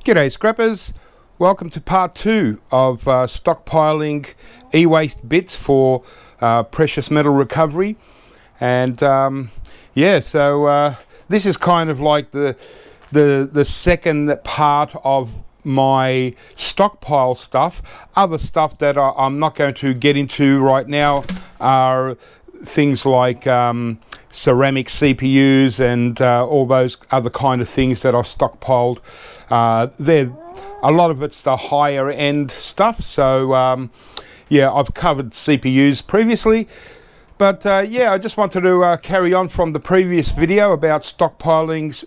G'day scrappers, welcome to part 2 of stockpiling e-waste bits for precious metal recovery. And this is kind of like the second part of my stockpile stuff. Other stuff that I'm not going to get into right now are things like ceramic CPUs and all those other kind of things that I've stockpiled. A lot of it's the higher end stuff, so I've covered CPUs previously, but I just wanted to carry on from the previous video about stockpiling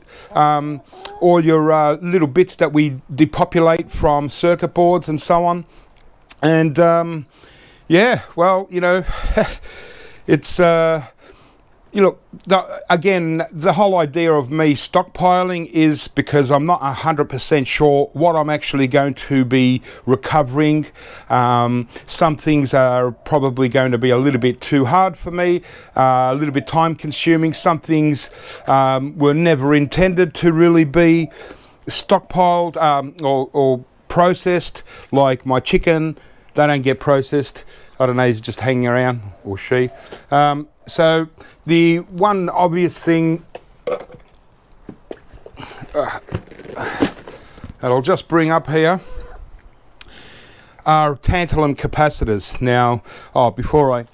all your little bits that we depopulate from circuit boards and so on. And it's the whole idea of me stockpiling is because I'm not 100% sure what I'm actually going to be recovering. Some things are probably going to be a little bit too hard for me, a little bit time consuming. Some things were never intended to really be stockpiled or processed, like my chicken. They don't get processed. I don't know, he's just hanging around, or she. So the one obvious thing that I'll just bring up here are tantalum capacitors. Now, before I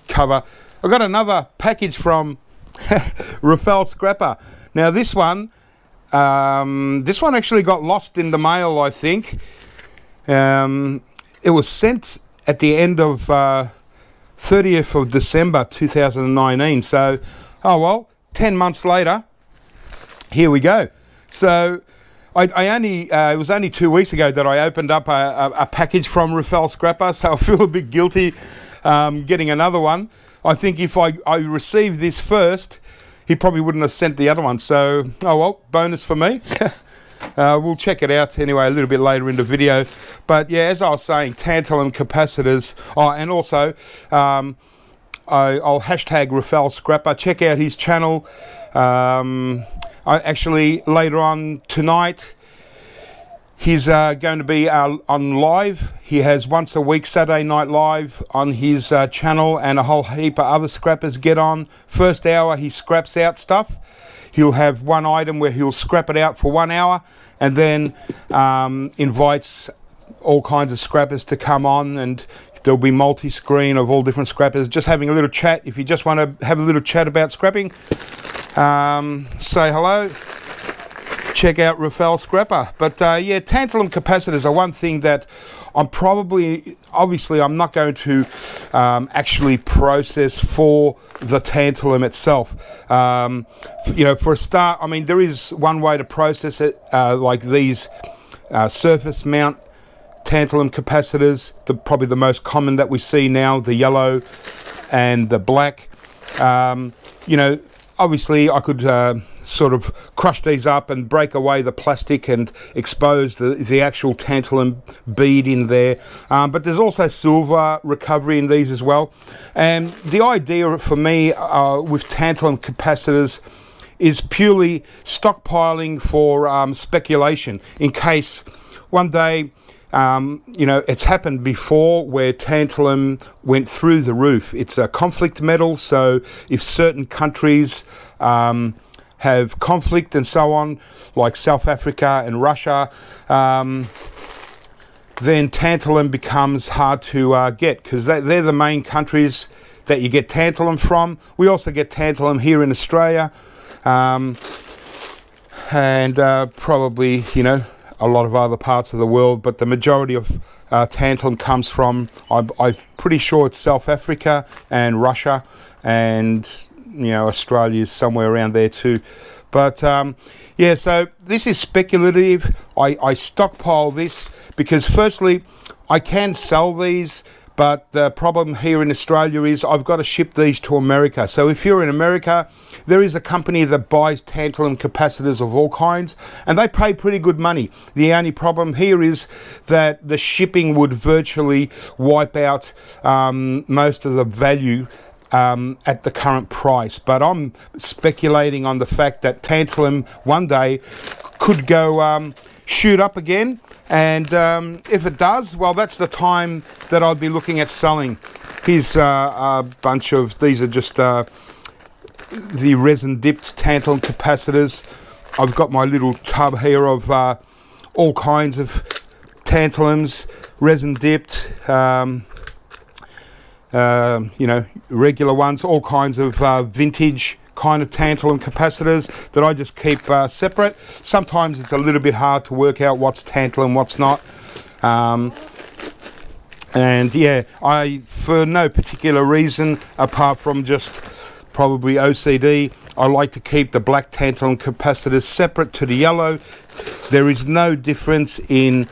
cover, I've got another package from Yarraville Scrapper. Now this one actually got lost in the mail, I think. It was sent at the end of 30th of December 2019, so 10 months later, here we go. So it was only 2 weeks ago that I opened up a package from Yarraville Scrapper, so I feel a bit guilty getting another one. I think if I received this first, he probably wouldn't have sent the other one, so bonus for me. We'll check it out anyway a little bit later in the video. But yeah, as I was saying, tantalum capacitors. And also I'll hashtag Yarraville Scrapper. Check out his channel. Actually later on tonight he's going to be on live. He has once a week Saturday Night Live on his channel, and a whole heap of other scrappers get on. First hour he scraps out stuff. He'll have one item where he'll scrap it out for 1 hour, and then invites all kinds of scrappers to come on, and there'll be multi-screen of all different scrappers just having a little chat. If you just want to have a little chat about scrapping, say hello, check out Yarraville Scrapper. But tantalum capacitors are one thing that obviously I'm not going to actually process for the tantalum itself. For a start, I mean, there is one way to process it, like these surface mount tantalum capacitors, probably the most common that we see now, the yellow and the black. Obviously I could sort of crush these up and break away the plastic and expose the actual tantalum bead in there, but there's also silver recovery in these as well. And the idea for me with tantalum capacitors is purely stockpiling for speculation, in case one day it's happened before where tantalum went through the roof. It's a conflict metal, so if certain countries have conflict and so on, like South Africa and Russia, then tantalum becomes hard to get, because they're the main countries that you get tantalum from. We also get tantalum here in Australia, and probably a lot of other parts of the world, but the majority of tantalum comes from, I'm pretty sure it's South Africa and Russia, and Australia is somewhere around there too. But so this is speculative. I stockpile this because firstly I can sell these, but the problem here in Australia is I've got to ship these to America. So if you're in America, there is a company that buys tantalum capacitors of all kinds, and they pay pretty good money. The only problem here is that the shipping would virtually wipe out most of the value at the current price. But I'm speculating on the fact that tantalum one day could go shoot up again, and if it does, well, that's the time that I'd be looking at selling. Here's a bunch of, these are just the resin dipped tantalum capacitors. I've got my little tub here of all kinds of tantalums, resin dipped, you know, regular ones, all kinds of vintage kind of tantalum capacitors that I just keep separate. Sometimes it's a little bit hard to work out what's tantalum, what's not. And yeah, for no particular reason apart from just probably OCD, I like to keep the black tantalum capacitors separate to the yellow. There is no difference in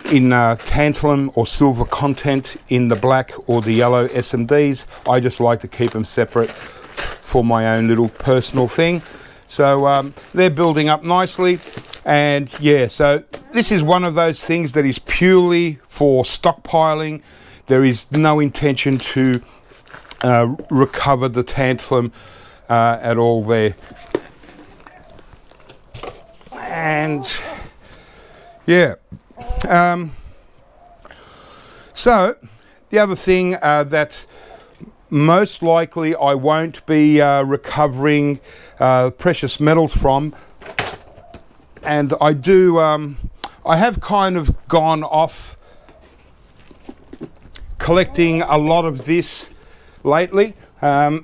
tantalum or silver content in the black or the yellow SMDs. I just like to keep them separate for my own little personal thing. So they're building up nicely, and yeah, so this is one of those things that is purely for stockpiling. There is no intention to recover the tantalum at all there. And yeah, so the other thing that most likely I won't be recovering precious metals from, and I have kind of gone off collecting a lot of this lately, but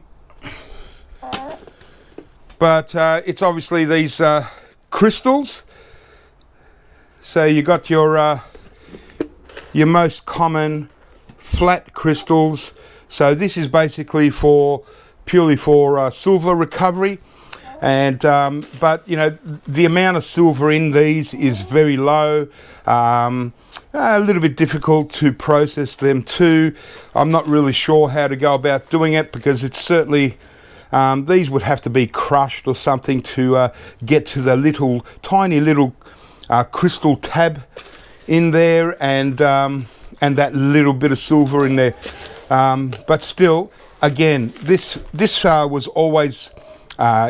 it's obviously these crystals. So you got your most common flat crystals. So this is basically purely for silver recovery, and but you know, the amount of silver in these is very low. A little bit difficult to process them too. I'm not really sure how to go about doing it, because it's certainly these would have to be crushed or something to get to the tiny little crystal tab in there, and that little bit of silver in there. But still, again, this was always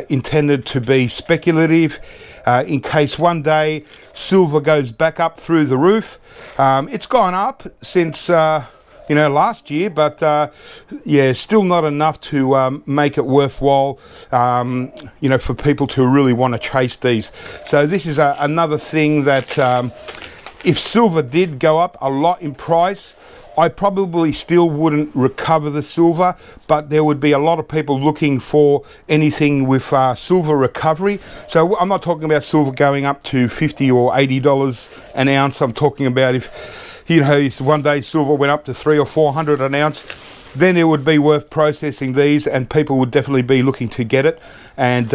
intended to be speculative, in case one day silver goes back up through the roof. It's gone up since you know, last year, but yeah, still not enough to make it worthwhile, you know, for people to really want to chase these. So this is another thing that if silver did go up a lot in price, I probably still wouldn't recover the silver, but there would be a lot of people looking for anything with silver recovery. So I'm not talking about silver going up to $50 or $80 an ounce. I'm talking about if, you know, one day silver went up to $300 or $400 an ounce, then it would be worth processing these, and people would definitely be looking to get it. And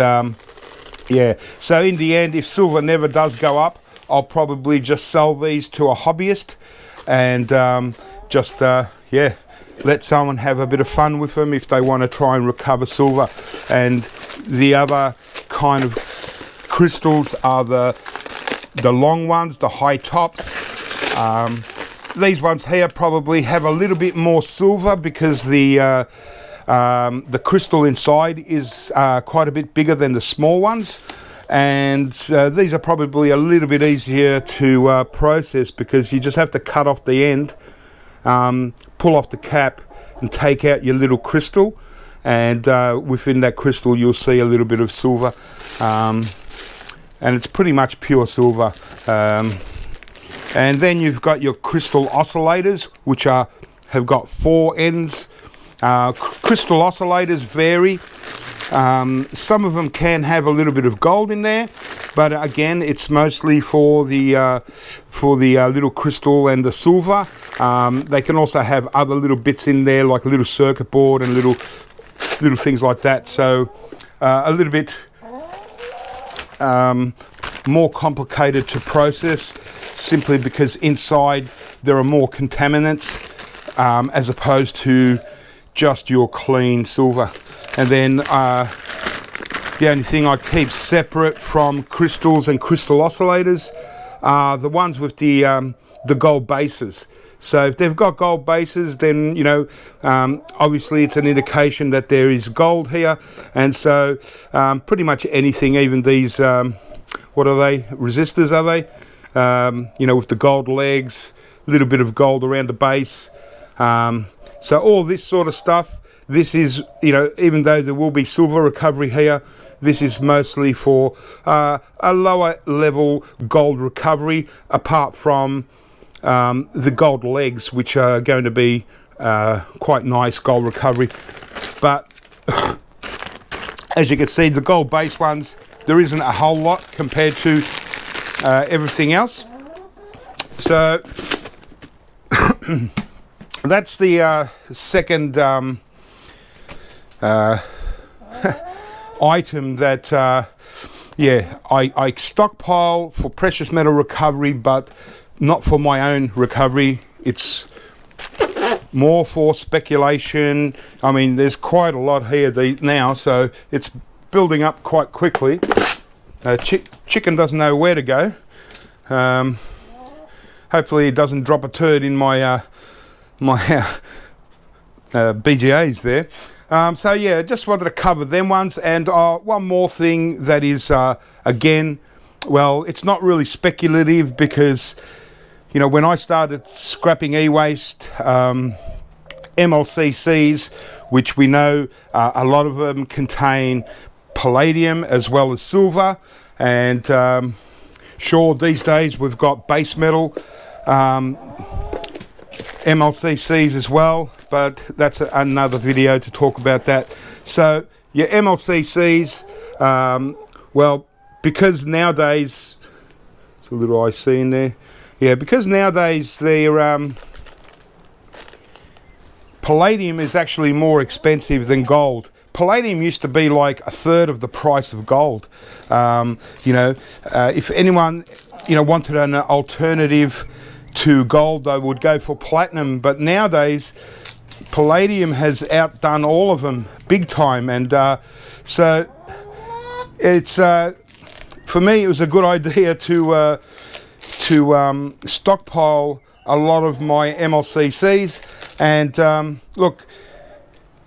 yeah, so in the end, if silver never does go up, I'll probably just sell these to a hobbyist, and just yeah, let someone have a bit of fun with them if they want to try and recover silver. And the other kind of crystals are the long ones, the high tops. These ones here probably have a little bit more silver, because the crystal inside is quite a bit bigger than the small ones. And these are probably a little bit easier to process, because you just have to cut off the end, pull off the cap and take out your little crystal, and within that crystal you'll see a little bit of silver, and it's pretty much pure silver. And then you've got your crystal oscillators, which have got 4 ends. Crystal oscillators vary. Some of them can have a little bit of gold in there, but again, it's mostly for the little crystal and the silver. They can also have other little bits in there, like a little circuit board and little things like that. So a little bit more complicated to process, simply because inside there are more contaminants, as opposed to just your clean silver. And then the only thing I keep separate from crystals and crystal oscillators are the ones with the gold bases. So if they've got gold bases, then, you know, obviously it's an indication that there is gold here. And so pretty much anything, even these what are they? Resistors, are they? You know, with the gold legs, a little bit of gold around the base. So all this sort of stuff, this is, you know, even though there will be silver recovery here, this is mostly for a lower level gold recovery, apart from the gold legs, which are going to be quite nice gold recovery. But as you can see, the gold base ones, there isn't a whole lot compared to everything else. So that's the second item that yeah, I stockpile for precious metal recovery, but not for my own recovery. It's more for speculation. I mean, there's quite a lot here now, so it's building up quite quickly. Chicken doesn't know where to go. Hopefully it doesn't drop a turd in my BGAs there. So yeah, just wanted to cover them ones. And one more thing that is, again, well, it's not really speculative, because, you know, when I started scrapping eWaste, MLCCs, which we know a lot of them contain palladium as well as silver, and sure, these days we've got base metal MLCCs as well, but that's another video to talk about that. So your MLCCs, well, because nowadays, it's a little IC in there, yeah, because nowadays they're palladium is actually more expensive than gold. Palladium used to be like a third of the price of gold. You know, if anyone, you know, wanted an alternative to gold, they would go for platinum. But nowadays, palladium has outdone all of them big time. And so it's, for me, it was a good idea to stockpile a lot of my MLCCs. And look,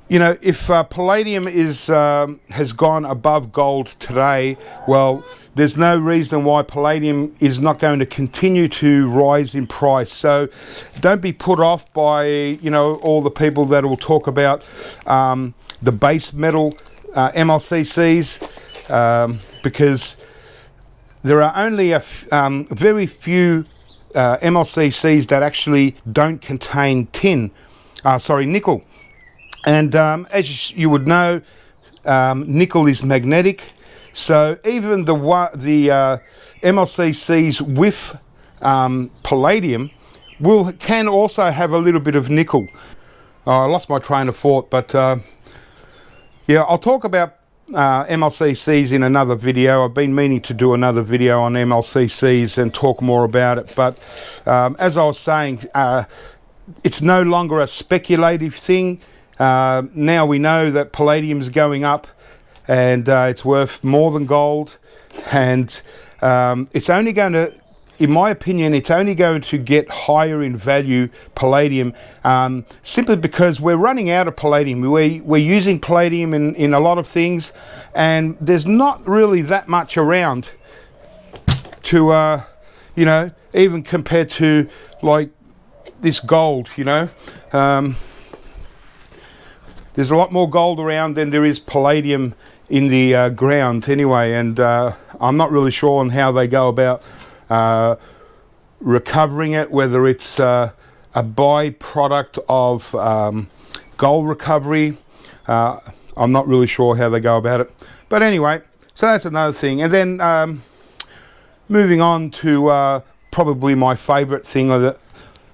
you know, if palladium is has gone above gold today, well, there's no reason why palladium is not going to continue to rise in price. So don't be put off by, you know, all the people that will talk about the base metal MLCCs, because there are only very few MLCCs that actually don't contain nickel. And as you would know, nickel is magnetic. So even the MLCCs with palladium can also have a little bit of nickel. I lost my train of thought, but yeah, I'll talk about MLCCs in another video. I've been meaning to do another video on MLCCs and talk more about it. But as I was saying, it's no longer a speculative thing. Now we know that palladium is going up, and it's worth more than gold, and it's only going to, in my opinion, it's only going to get higher in value, palladium, simply because we're running out of palladium. We're using palladium in a lot of things, and there's not really that much around to, you know, even compared to like this gold, you know. There's a lot more gold around than there is palladium in the ground anyway, and I'm not really sure on how they go about recovering it, whether it's a byproduct of gold recovery. I'm not really sure how they go about it. But anyway, so that's another thing. And then moving on to probably my favourite thing that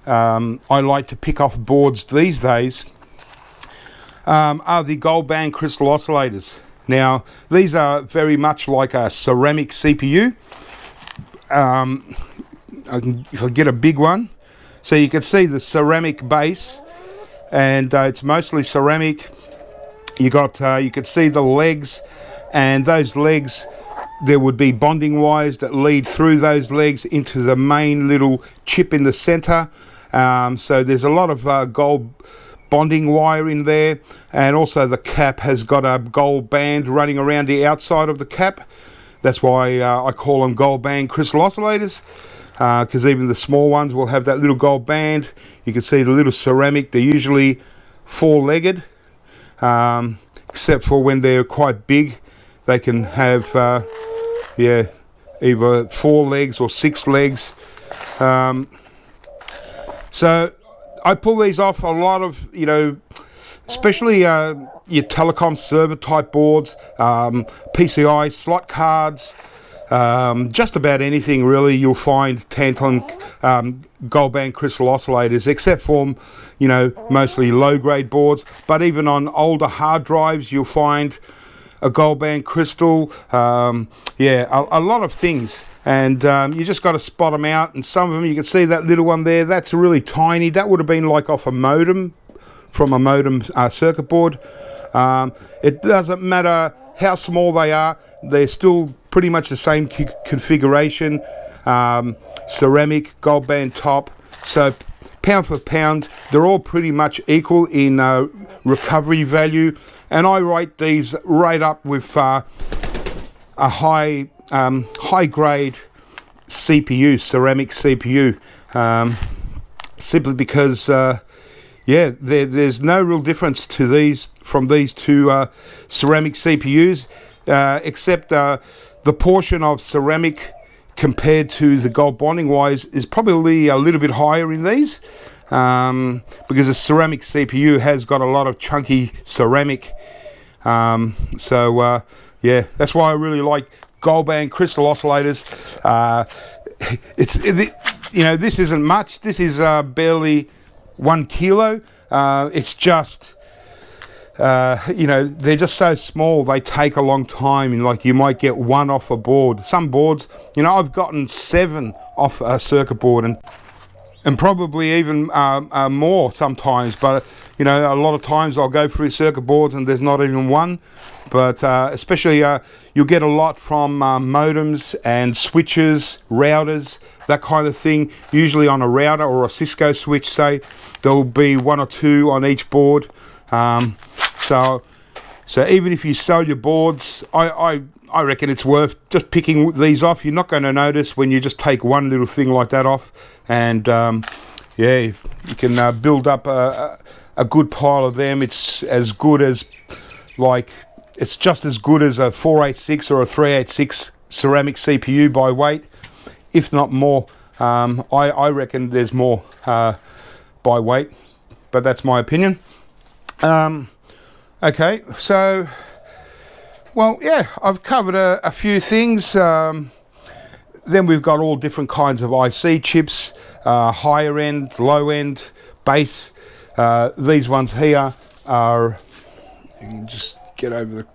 I like to pick off boards these days, are the gold band crystal oscillators. Now, these are very much like a ceramic CPU. If I get a big one, so you can see the ceramic base, and it's mostly ceramic. You can see the legs, and those legs, there would be bonding wires that lead through those legs into the main little chip in the center. So there's a lot of gold bonding wire in there, and also the cap has got a gold band running around the outside of the cap That's why I call them gold band crystal oscillators, because even the small ones will have that little gold band. You can see the little ceramic, they're usually four-legged, except for when they're quite big, they can have either 4 legs or 6 legs. So I pull these off a lot of, especially your telecom server type boards, PCI slot cards, just about anything really. You'll find tantalum gold band crystal oscillators, except for mostly low grade boards. But even on older hard drives, you'll find a gold band crystal. A lot of things, and you just got to spot them out. And some of them, you can see that little one there, that's really tiny. That would have been like off a modem, from a modem circuit board. It doesn't matter how small they are, they're still pretty much the same configuration. Ceramic, gold band top, so pound for pound they're all pretty much equal in recovery value, and I rate these right up with a high grade CPU, ceramic CPU, simply because there's no real difference to these from these two ceramic CPUs, except the portion of ceramic compared to the gold bonding wise is probably a little bit higher in these, because a ceramic CPU has got a lot of chunky ceramic. That's why I really like gold band crystal oscillators. This isn't much. This is barely 1 kilo. It's just they're just so small, they take a long time, and like you might get 1 off a board. Some boards, I've gotten 7 off a circuit board, and probably even more sometimes, but a lot of times I'll go through circuit boards and there's not even 1. But especially you'll get a lot from modems and switches, routers, that kind of thing. Usually on a router or a Cisco switch, say, there'll be 1 or 2 on each board. So even if you sell your boards, I reckon it's worth just picking these off. You're not going to notice when you just take one little thing like that off, and you can build up a good pile of them. It's as good as, it's just as good as a 486 or a 386 ceramic CPU by weight, if not more. I reckon there's more by weight, but that's my opinion. Okay, so, I've covered a few things. Then we've got all different kinds of IC chips, higher end, low end, base. These ones here are, you can just get over the,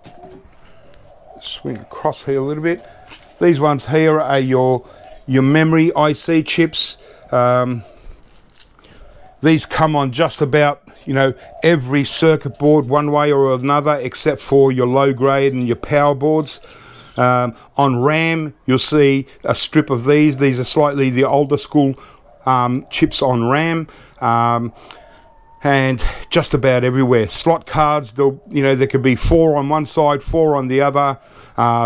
swing across here a little bit. These ones here are your memory IC chips. These come on just about every circuit board one way or another, except for your low grade and your power boards. On RAM, you'll see a strip of these. These are slightly the older school chips on RAM, and just about everywhere. Slot cards, there could be 4 on one side, 4 on the other.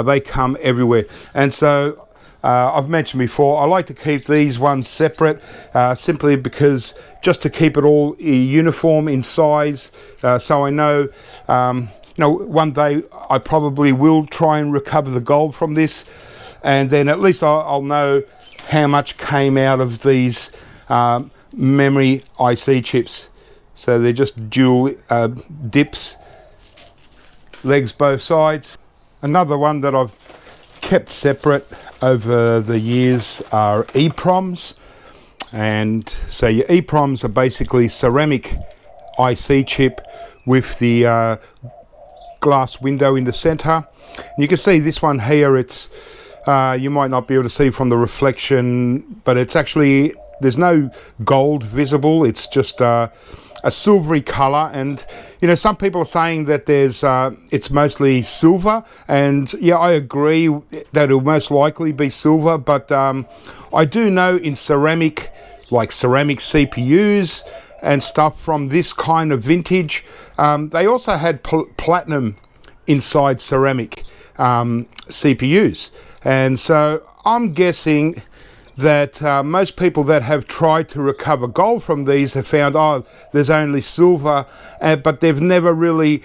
They come everywhere, and so I've mentioned before, I like to keep these ones separate, simply because just to keep it all uniform in size, so I know, one day I probably will try and recover the gold from this, and then at least I'll know how much came out of these memory IC chips. So they're just dual dips, legs both sides. Another one that I've kept separate over the years are EPROMs, and so your EPROMs are basically ceramic IC chip with the glass window in the center. And you can see this one here, it's you might not be able to see from the reflection, but it's actually, there's no gold visible, it's just a silvery color. And some people are saying that there's it's mostly silver, and I agree that it'll most likely be silver, but I do know in ceramic, like ceramic CPUs and stuff from this kind of vintage, they also had platinum inside ceramic CPUs. And so I'm guessing that most people that have tried to recover gold from these have found, oh, there's only silver, but they've never really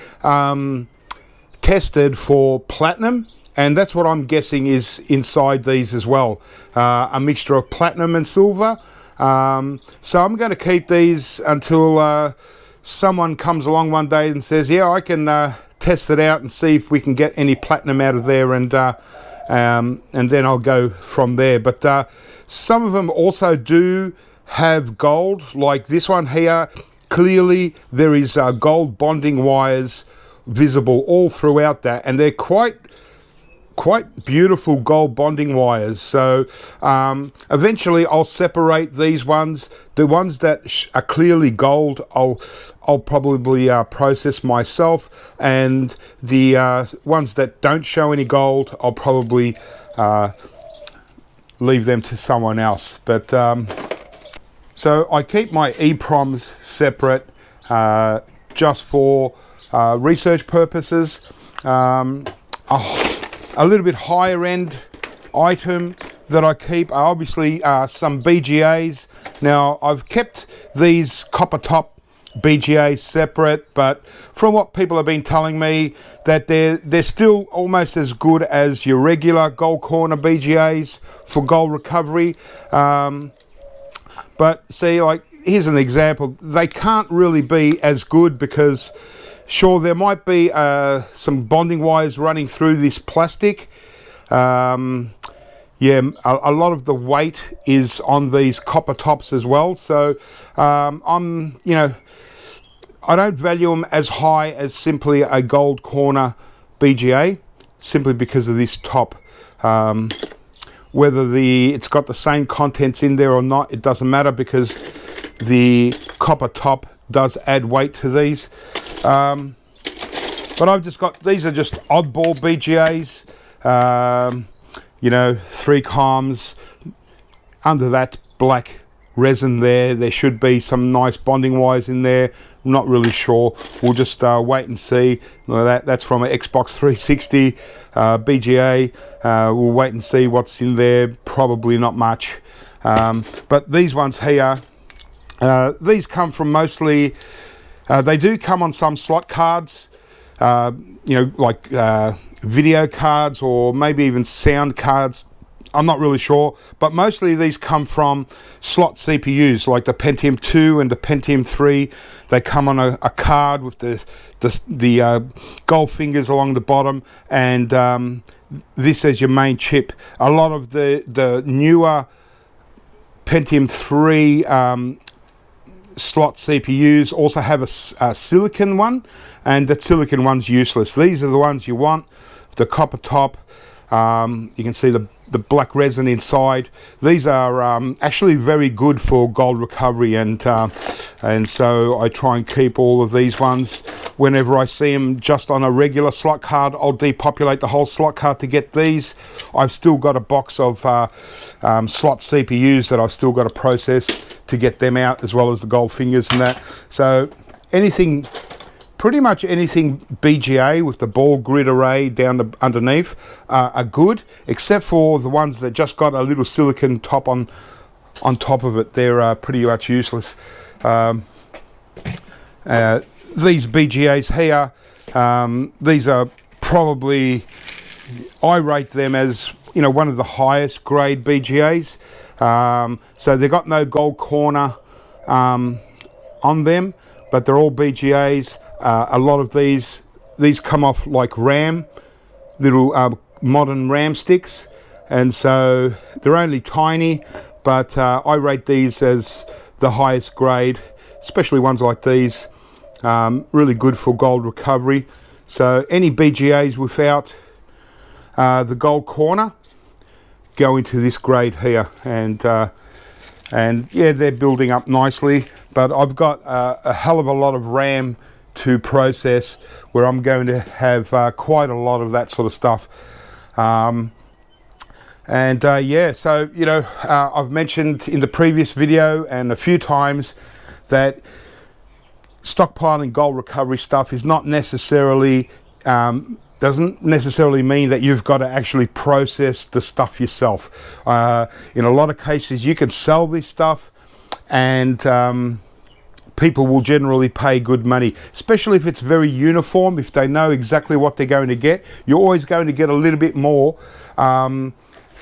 tested for platinum. And that's what I'm guessing is inside these as well, a mixture of platinum and silver. So I'm going to keep these until someone comes along one day and says, yeah, I can test it out and see if we can get any platinum out of there, and then I'll go from there. But some of them also do have gold, like this one here. Clearly there is gold bonding wires visible all throughout that, and they're quite beautiful gold bonding wires. So eventually I'll separate these ones. The ones that are clearly gold, I'll probably process myself, and the ones that don't show any gold, I'll probably leave them to someone else. But so I keep my EPROMs separate just for research purposes. A little bit higher end item that I keep are obviously some BGAs. Now I've kept these copper top BGAs separate, but from what people have been telling me, that they're still almost as good as your regular gold corner BGAs for gold recovery. But see, like, here's an example. They can't really be as good because sure, there might be some bonding wires running through this plastic. Yeah, a lot of the weight is on these copper tops as well. So I don't value them as high as simply a gold corner BGA, simply because of this top. Whether it's got the same contents in there or not, it doesn't matter, because the copper top does add weight to these. But I've just got, these are just oddball BGAs, 3 comms. Under that black resin there should be some nice bonding wires in there. I'm not really sure. We'll just wait and see. That's from an Xbox 360 BGA. We'll wait and see what's in there. Probably not much. But these ones here, these come from mostly, they do come on some slot cards, like video cards or maybe even sound cards. I'm not really sure, but mostly these come from slot CPUs like the Pentium 2 and the Pentium 3. They come on a card with the gold fingers along the bottom, and this as your main chip. A lot of the newer Pentium 3 slot CPUs also have a silicon one, and that silicon one's useless. These are the ones you want, the copper top. You can see the black resin inside. These are actually very good for gold recovery, and so I try and keep all of these ones. Whenever I see them just on a regular slot card, I'll depopulate the whole slot card to get these. I've still got a box of slot CPUs that I've still got to process to get them out, as well as the gold fingers and that. So anything, pretty much anything BGA with the ball grid array down underneath are good, except for the ones that just got a little silicon top on top of it. They're pretty much useless. These BGAs here, these are probably, I rate them as one of the highest grade BGAs. So they've got no gold corner on them, but they're all BGAs. A lot of these come off like RAM, little modern RAM sticks, and so they're only tiny, but I rate these as the highest grade, especially ones like these. Really good for gold recovery. So any BGAs without the gold corner go into this grade here, and yeah, they're building up nicely, but I've got a hell of a lot of RAM to process, where I'm going to have quite a lot of that sort of stuff. Yeah, so I've mentioned in the previous video and a few times that stockpiling gold recovery stuff is not necessarily doesn't necessarily mean that you've got to actually process the stuff yourself. In a lot of cases, you can sell this stuff, and people will generally pay good money, especially if it's very uniform. If they know exactly what they're going to get, you're always going to get a little bit more, and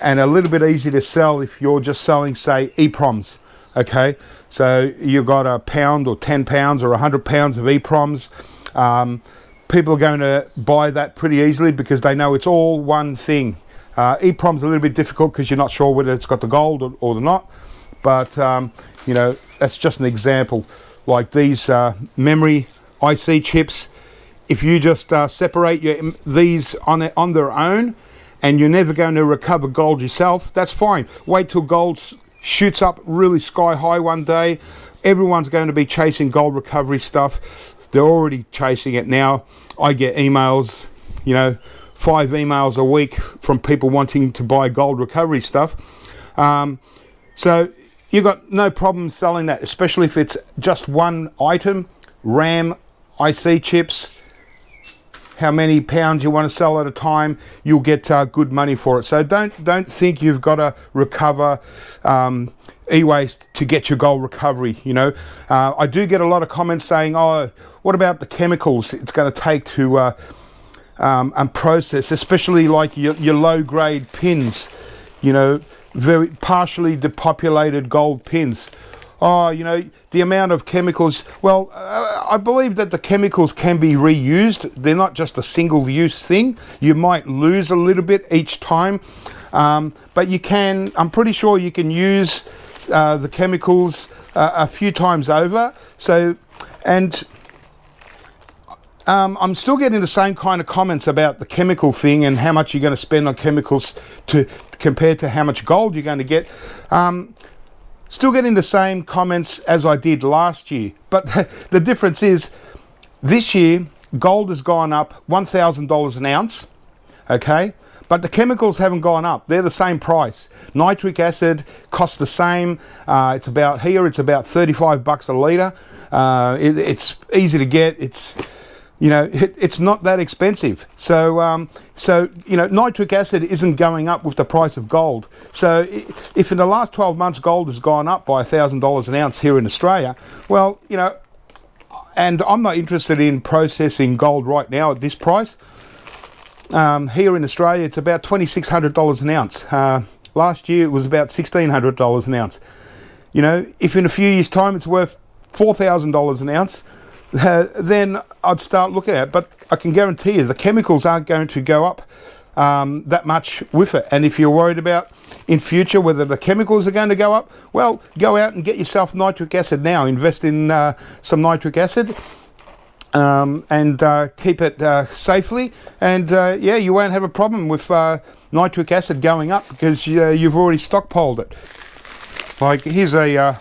a little bit easier to sell if you're just selling, say, EPROMs. Okay, so you've got a pound or 10 pounds or 100 pounds of EPROMs. People are going to buy that pretty easily because they know it's all one thing. EPROM's a little bit difficult because you're not sure whether it's got the gold or not, but you know, that's just an example. Like these memory IC chips, if you just separate these on their own, and you're never going to recover gold yourself, that's fine. Wait till gold shoots up really sky high one day. Everyone's going to be chasing gold recovery stuff. They're already chasing it now. I get emails, you know, 5 emails a week from people wanting to buy gold recovery stuff. So you've got no problem selling that, especially if it's just one item. RAM, IC chips, how many pounds you want to sell at a time, you'll get good money for it. So don't think you've got to recover eWaste to get your gold recovery. You know, I do get a lot of comments saying, oh, what about the chemicals it's going to take to and process, especially like your low grade pins, you know, very partially depopulated gold pins. Oh, you know, the amount of chemicals. Well, I believe that the chemicals can be reused. They're not just a single use thing. You might lose a little bit each time, but you can, I'm pretty sure you can use the chemicals a few times over. So, and I'm still getting the same kind of comments about the chemical thing and how much you're going to spend on chemicals compared to how much gold you're going to get. Still getting the same comments as I did last year, but the difference is this year gold has gone up $1,000 an ounce, okay, but the chemicals haven't gone up. They're the same price. Nitric acid costs the same. It's about 35 bucks a litre. It's easy to get. It's, you know, it's not that expensive. So, you know, nitric acid isn't going up with the price of gold. So if in the last 12 months gold has gone up by $1,000 an ounce here in Australia, well, you know, and I'm not interested in processing gold right now at this price. Here in Australia, it's about $2,600 an ounce. Last year, it was about $1,600 an ounce. You know, if in a few years' time it's worth $4,000 an ounce, then I'd start looking at it. But I can guarantee you the chemicals aren't going to go up that much with it. And if you're worried about in future whether the chemicals are going to go up, well, go out and get yourself nitric acid now. Invest in some nitric acid and keep it safely. And yeah, you won't have a problem with nitric acid going up because you've already stockpiled it. Like here's a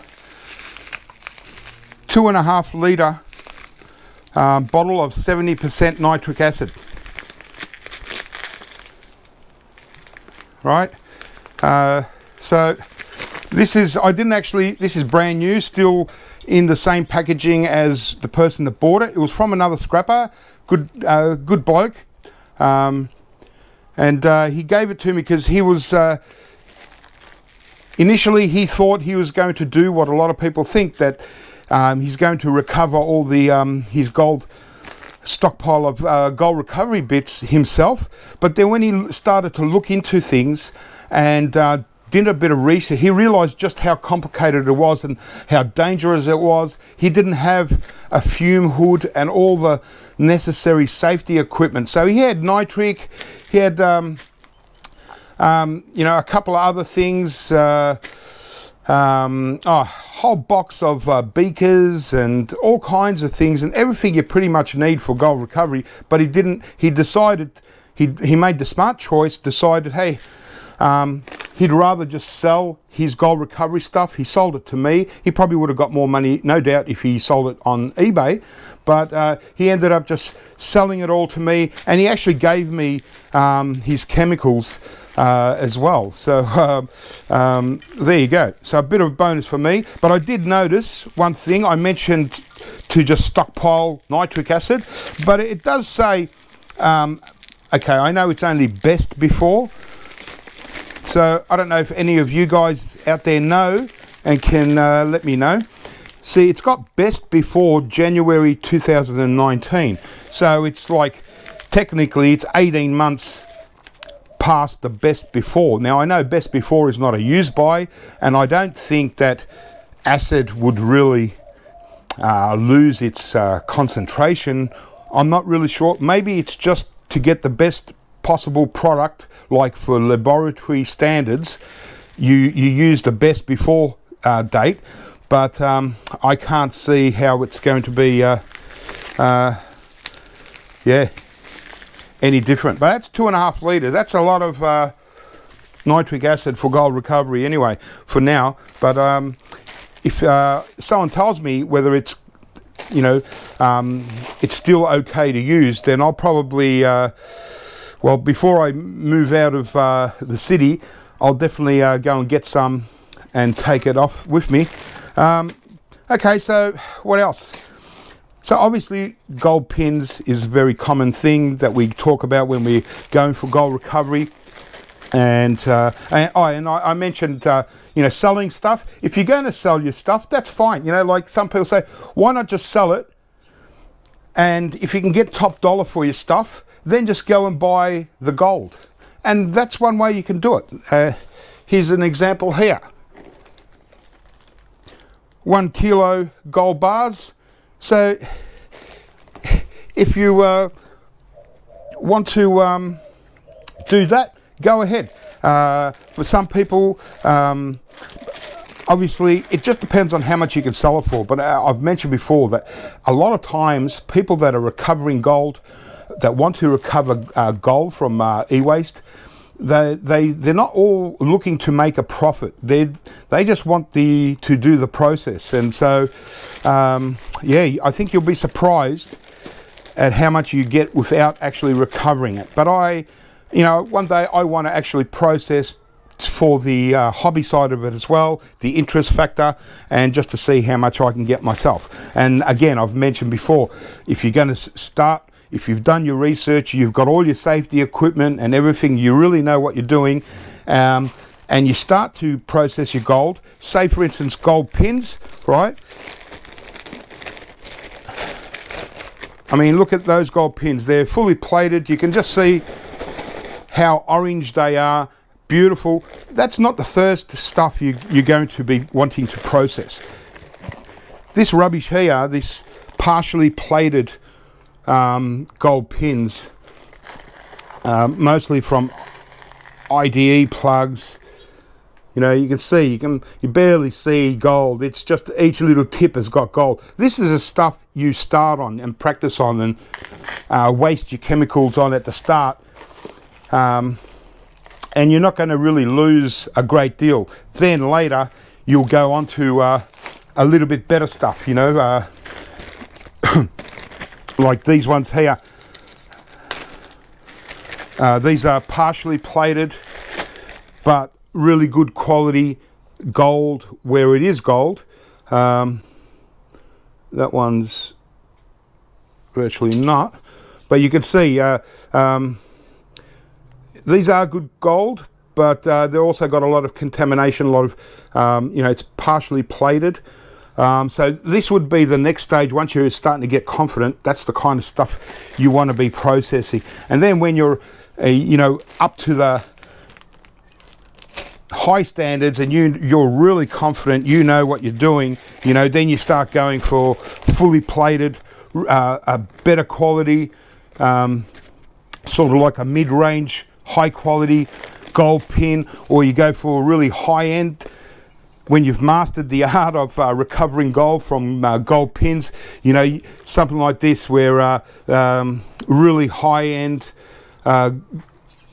2.5 litre bottle of 70% nitric acid. Right, so this is, this is brand new, still in the same packaging as the person that bought it. It was from another scrapper, good bloke, and he gave it to me because he was, initially he thought he was going to do what a lot of people think, that he's going to recover all the his gold stockpile of gold recovery bits himself. But then when he started to look into things and did a bit of research, he realized just how complicated it was and how dangerous it was. He didn't have a fume hood and all the necessary safety equipment. So he had nitric, he had you know, a couple of other things, a whole box of beakers and all kinds of things and everything you pretty much need for gold recovery. But he decided, he made the smart choice, decided, hey, he'd rather just sell his gold recovery stuff. He sold it to me. He probably would have got more money, no doubt, if he sold it on eBay, but he ended up just selling it all to me, and he actually gave me his chemicals as well. So there you go. So a bit of a bonus for me. But I did notice one thing. I mentioned to just stockpile nitric acid, but it does say Okay, I know it's only best before, so I don't know if any of you guys out there know and can let me know. See, it's got best before January 2019, so it's like technically it's 18 months past the best before. Now I know best before is not a use by, and I don't think that acid would really lose its concentration. I'm not really sure. Maybe it's just to get the best possible product, like for laboratory standards, you use the best before date, but I can't see how it's going to be any different. But that's 2.5 litres. That's a lot of nitric acid for gold recovery anyway, for now. But if someone tells me whether it's, you know, it's still okay to use, then I'll probably, well, before I move out of the city, I'll definitely go and get some and take it off with me. Okay, so what else? So obviously gold pins is a very common thing that we talk about when we're going for gold recovery. And I mentioned, you know, selling stuff. If you're going to sell your stuff, that's fine. You know, like some people say, why not just sell it? And if you can get top dollar for your stuff, then just go and buy the gold. And that's one way you can do it. Here's an example here. 1 kilo gold bars. So if you want to do that, go ahead. For some people, obviously it just depends on how much you can sell it for, but I've mentioned before that a lot of times people that are recovering gold, that want to recover gold from eWaste, they're not all looking to make a profit. They just want to do the process. And so yeah, I think you'll be surprised at how much you get without actually recovering it. But you know, one day I want to actually process for the hobby side of it as well, the interest factor, and just to see how much I can get myself. And again, I've mentioned before, if you're going to start, if you've done your research, you've got all your safety equipment and everything, you really know what you're doing, and you start to process your gold, say for instance gold pins, right? I mean, look at those gold pins. They're fully plated. You can just see how orange they are. Beautiful. That's not the first stuff you're going to be wanting to process. This rubbish here, this partially plated gold pins, mostly from IDE plugs. You know, you can see, you barely see gold. It's just each little tip has got gold. This is the stuff you start on and practice on and waste your chemicals on at the start. And you're not going to really lose a great deal. Then later you'll go on to a little bit better stuff, you know, like these ones here. These are partially plated, but really good quality gold where it is gold. That one's virtually not, but you can see these are good gold, but they've also got a lot of contamination, a lot of, you know, it's partially plated. So this would be the next stage. Once you're starting to get confident, that's the kind of stuff you want to be processing. And then when you're, you know, up to the high standards and you're really confident, you know what you're doing, you know, then you start going for fully plated, a better quality, sort of like a mid-range, high quality gold pin, or you go for a really high end. When you've mastered the art of recovering gold from gold pins, you know, something like this where really high end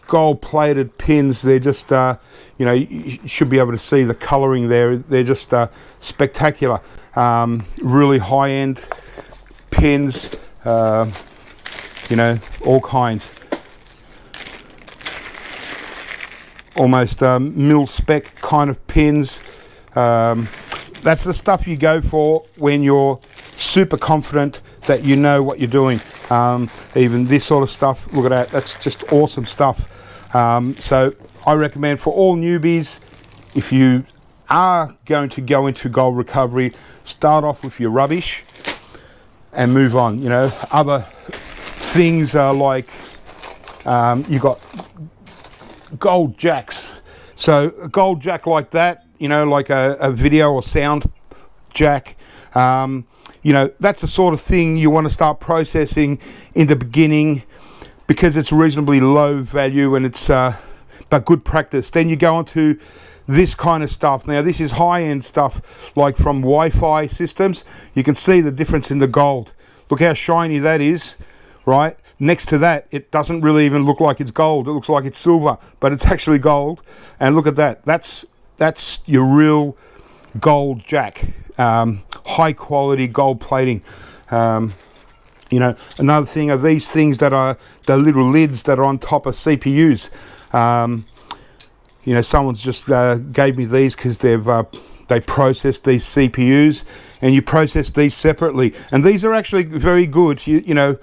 gold plated pins, they're just, you know, you should be able to see the colouring there. They're just spectacular. Really high end pins, you know, all kinds. Almost mil spec kind of pins. That's the stuff you go for when you're super confident that you know what you're doing. Even this sort of stuff, look at that, that's just awesome stuff. So I recommend for all newbies, if you are going to go into gold recovery, start off with your rubbish and move on. You know, other things are like you got gold jacks. So a gold jack like that, you know, like a video or sound jack, you know, that's the sort of thing you want to start processing in the beginning, because it's reasonably low value and it's but good practice. Then you go on to this kind of stuff. Now this is high-end stuff, like from Wi-Fi systems. You can see the difference in the gold. Look how shiny that is, right? Next to that, it doesn't really even look like it's gold. It looks like it's silver, but it's actually gold. And look at that, that's your real gold jack. High quality gold plating. You know, another thing are these things that are the little lids that are on top of CPUs. You know, someone's just gave me these because they process these CPUs, and you process these separately, and these are actually very good. You know,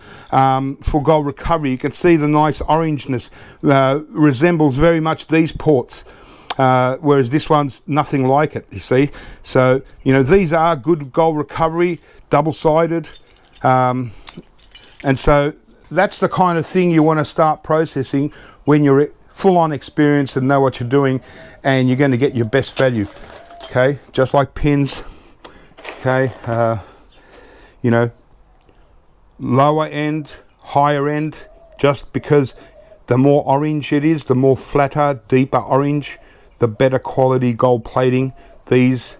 for gold recovery, you can see the nice orangeness resembles very much these ports. Whereas this one's nothing like it, you see. So, you know, these are good gold recovery, double-sided. And so that's the kind of thing you want to start processing when you're full-on experienced and know what you're doing, and you're going to get your best value. Okay, just like pins. Okay, you know, lower end, higher end, just because the more orange it is, the more flatter, deeper orange, the better quality gold plating. These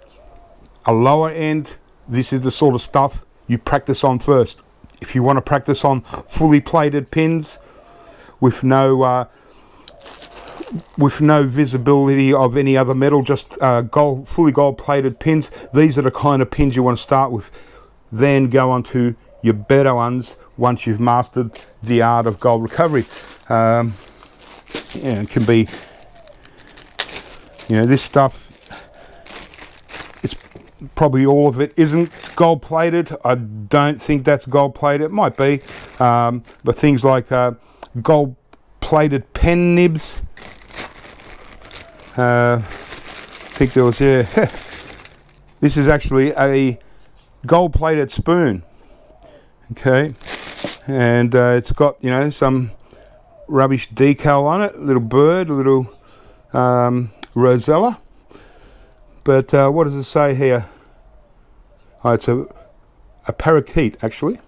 are lower end. This is the sort of stuff you practice on first. If you want to practice on fully plated pins with no visibility of any other metal, just fully gold plated pins, these are the kind of pins you want to start with. Then go on to your better ones once you've mastered the art of gold recovery. Yeah, it can be, you know, this stuff, it's probably all of it isn't gold plated. I don't think that's gold plated. It might be, but things like gold plated pen nibs, I think there was, yeah, this is actually a gold plated spoon. Okay, and it's got, you know, some rubbish decal on it, a little bird, a little rosella, but what does it say here? Oh, it's a parakeet, actually.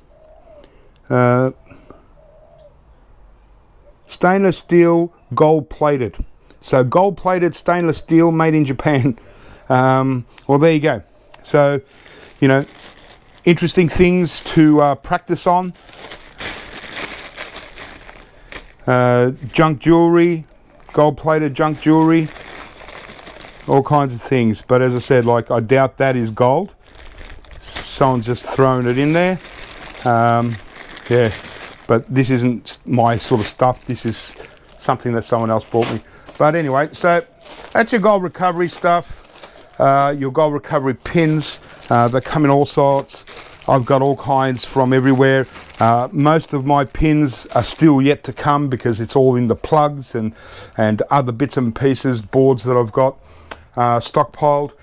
Stainless steel, gold plated. So gold plated stainless steel, made in Japan. Well, there you go. So, you know, interesting things to practice on. Junk jewelry, gold plated junk jewelry, all kinds of things. But as I said, like, I doubt that is gold. Someone's just thrown it in there. Yeah, but this isn't my sort of stuff. This is something that someone else bought me. But anyway, so that's your gold recovery stuff. Your gold recovery pins, they come in all sorts. I've got all kinds from everywhere. Most of my pins are still yet to come because it's all in the plugs and other bits and pieces, boards that I've got stockpiled.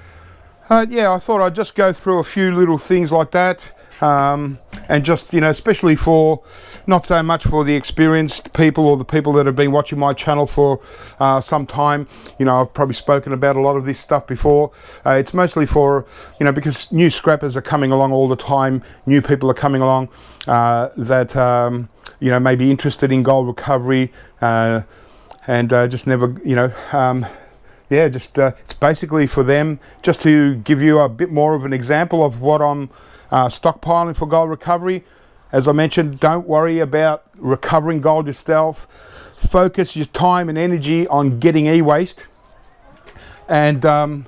Yeah, I thought I'd just go through a few little things like that, and just, you know, especially for, not so much for the experienced people or the people that have been watching my channel for some time. You know, I've probably spoken about a lot of this stuff before. It's mostly for, you know, because new scrappers are coming along all the time, new people are coming along that, you know, may be interested in gold recovery, and just never, you know, yeah, just it's basically for them, just to give you a bit more of an example of what I'm stockpiling for gold recovery. As I mentioned, don't worry about recovering gold yourself. Focus your time and energy on getting eWaste and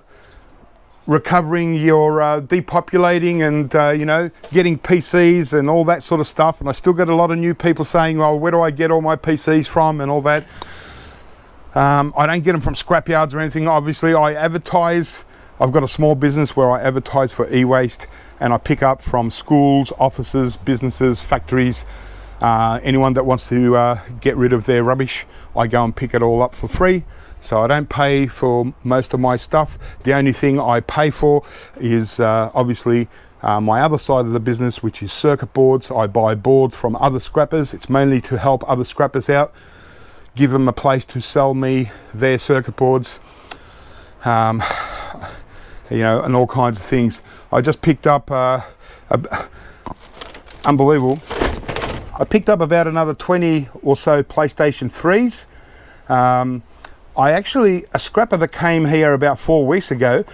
recovering your depopulating and you know, getting PCs and all that sort of stuff. And I still get a lot of new people saying, well, where do I get all my PCs from and all that. I don't get them from scrapyards or anything. Obviously, I advertise I've got a small business where I advertise for eWaste, and I pick up from schools, offices, businesses, factories, anyone that wants to get rid of their rubbish. I go and pick it all up for free. So I don't pay for most of my stuff. The only thing I pay for is obviously my other side of the business, which is circuit boards. I buy boards from other scrappers. It's mainly to help other scrappers out, give them a place to sell me their circuit boards, you know, and all kinds of things. I just picked up unbelievable. I picked up about another 20 or so PlayStation 3s. A scrapper that came here about 4 weeks ago,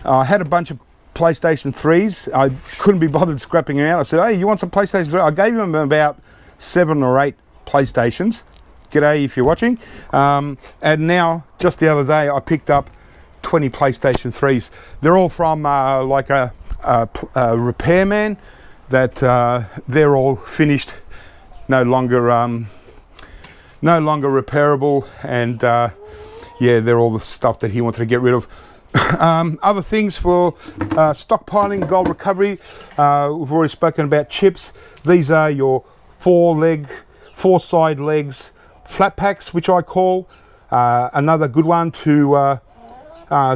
I had a bunch of PlayStation 3s. I couldn't be bothered scrapping them out. I said, hey, you want some PlayStation 3? I gave him about 7 or 8 PlayStations. G'day if you're watching. And now, just the other day, I picked up 20 PlayStation 3s. They're all from like a repairman that they're all finished, no longer repairable, and yeah, they're all the stuff that he wanted to get rid of. Other things for stockpiling, gold recovery, we've already spoken about chips. These are your 4 side legs flat packs, which I call another good one to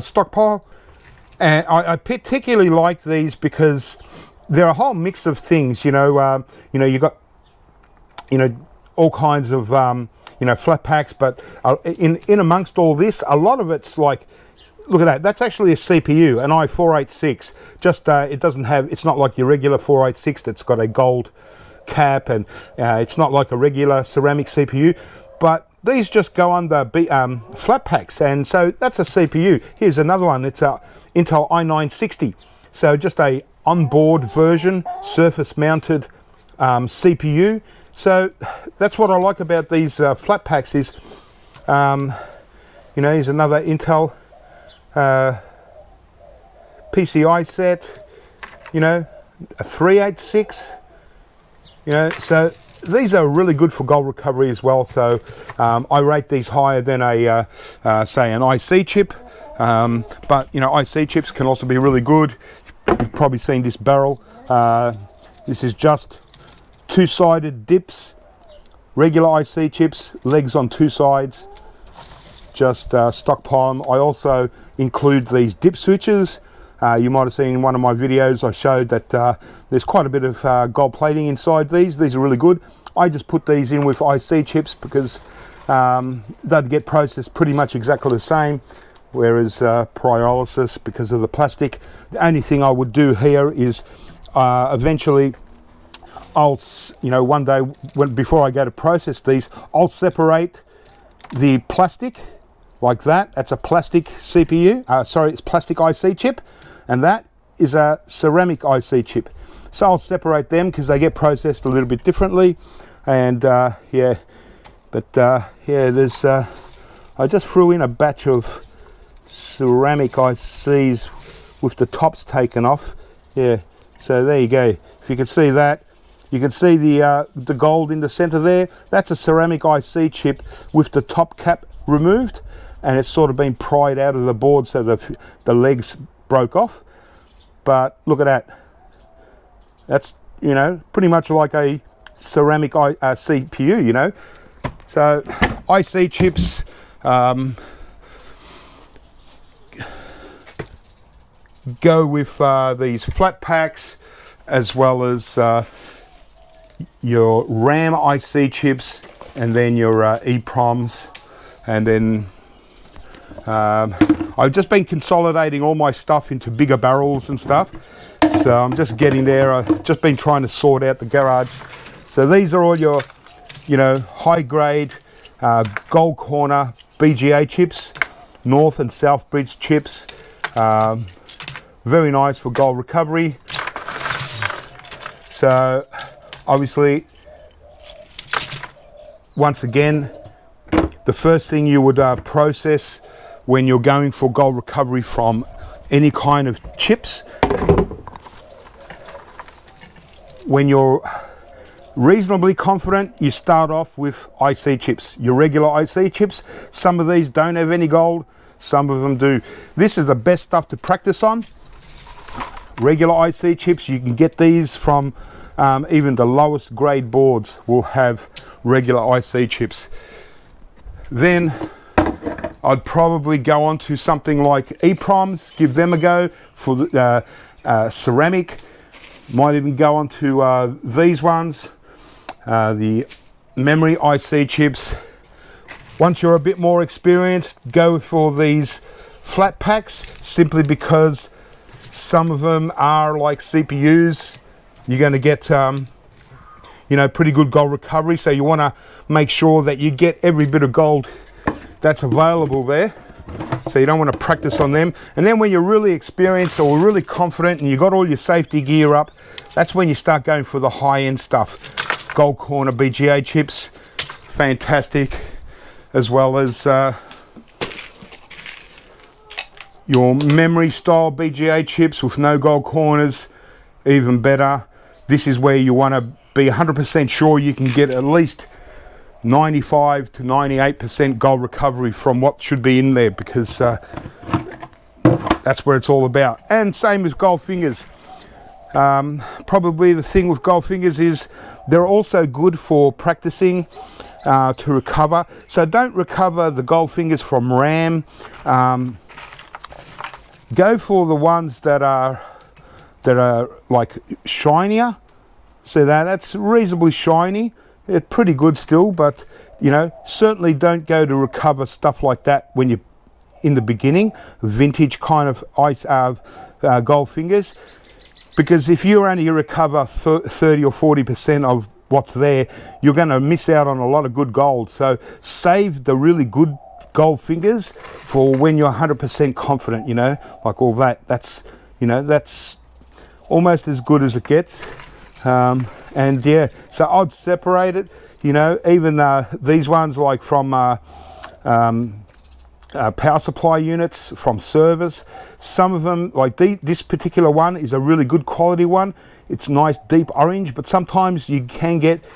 stockpile. And I particularly like these because they're a whole mix of things. You know, you got, you know, all kinds of you know, flat packs, but in amongst all this, a lot of it's like, look at that, that's actually a CPU, an i486. Just it doesn't have, it's not like your regular 486 that's got a gold cap, and it's not like a regular ceramic CPU, but these just go under flat packs, and so that's a CPU. Here's another one. It's a Intel i960, so just a onboard version, surface mounted CPU. So that's what I like about these flat packs is, you know, here's another Intel PCI set, you know, a 386, you know, so these are really good for gold recovery as well. So I rate these higher than a say an IC chip, but you know, IC chips can also be really good. You've probably seen this barrel. This is just 2-sided dips, regular IC chips, legs on 2 sides, just stockpile them. I also include these dip switches. You might have seen in one of my videos I showed that there's quite a bit of gold plating inside these. These are really good. I just put these in with IC chips because they'd get processed pretty much exactly the same, whereas pyrolysis, because of the plastic. The only thing I would do here is eventually I'll, you know, one day before I go to process these, I'll separate the plastic like that. That's a plastic CPU, sorry, it's plastic IC chip, and that is a ceramic IC chip. So I'll separate them because they get processed a little bit differently. And yeah, but yeah, there's I just threw in a batch of ceramic ICs with the tops taken off. Yeah, so there you go. If you can see that, you can see the gold in the center there. That's a ceramic IC chip with the top cap removed, and it's sort of been pried out of the board, so the legs broke off. But look at that. That's, you know, pretty much like a ceramic CPU, you know. So IC chips, go with these flat packs, as well as your RAM IC chips, and then your EPROMs, and then I've just been consolidating all my stuff into bigger barrels and stuff, so I'm just getting there. I've just been trying to sort out the garage. So these are all your, you know, high grade gold corner BGA chips, North and South Bridge chips, very nice for gold recovery. So obviously, once again, the first thing you would process when you're going for gold recovery from any kind of chips, when you're reasonably confident, you start off with IC chips, your regular IC chips. Some of these don't have any gold, some of them do. This is the best stuff to practice on. Regular IC chips, you can get these from even the lowest grade boards will have regular IC chips. Then I'd probably go on to something like EPROMs, give them a go for the ceramic. Might even go on to these ones, the memory IC chips. Once you're a bit more experienced, go for these flat packs, simply because some of them are like CPUs. You're going to get you know, pretty good gold recovery, so you want to make sure that you get every bit of gold that's available there, so you don't want to practice on them. And then when you're really experienced or really confident and you got all your safety gear up, that's when you start going for the high-end stuff. Gold corner BGA chips, fantastic, as well as your memory style BGA chips with no gold corners, even better. This is where you want to be 100% sure you can get at least 95 to 98% gold recovery from what should be in there, because that's where it's all about. And same with gold fingers. Probably the thing with gold fingers is they're also good for practicing to recover. So don't recover the gold fingers from RAM. Go for the ones that are like shinier. So that's reasonably shiny. It's pretty good still, but you know, certainly don't go to recover stuff like that when you're in the beginning, vintage kind of gold fingers, because if you only recover 30 or 40% of what's there, you're going to miss out on a lot of good gold. So save the really good gold fingers for when you're 100% confident, you know, like all that. That's, you know, that's almost as good as it gets. And yeah, so I'd separate it, you know, even these ones like from power supply units, from servers. Some of them, like this particular one is a really good quality one. It's nice deep orange, but sometimes you can get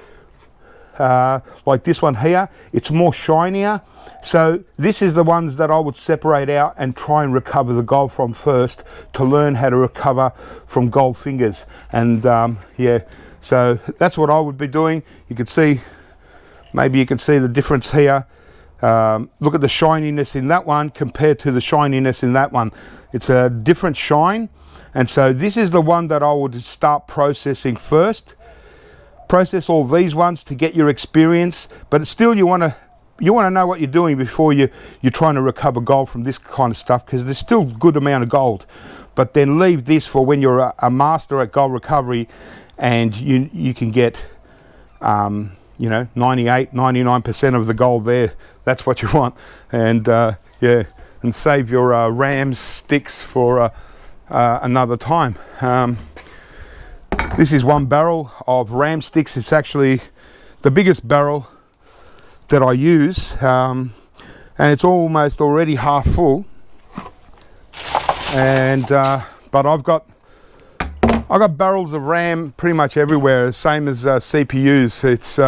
like this one here, it's more shinier. So this is the ones that I would separate out and try and recover the gold from first, to learn how to recover from gold fingers. And yeah, so that's what I would be doing. You can see, maybe you can see the difference here. Look at the shininess in that one compared to the shininess in that one. It's a different shine, and so this is the one that I would start processing first. Process all these ones to get your experience, but still you want to know what you're doing before you're trying to recover gold from this kind of stuff, because there's still a good amount of gold. But then leave this for when you're a master at gold recovery, and you can get you know, 98-99% of the gold there. That's what you want. And yeah, and save your RAM sticks for another time. This is one barrel of RAM sticks. It's actually the biggest barrel that I use, and it's almost already half full. And but I've got barrels of RAM pretty much everywhere, same as CPUs. It's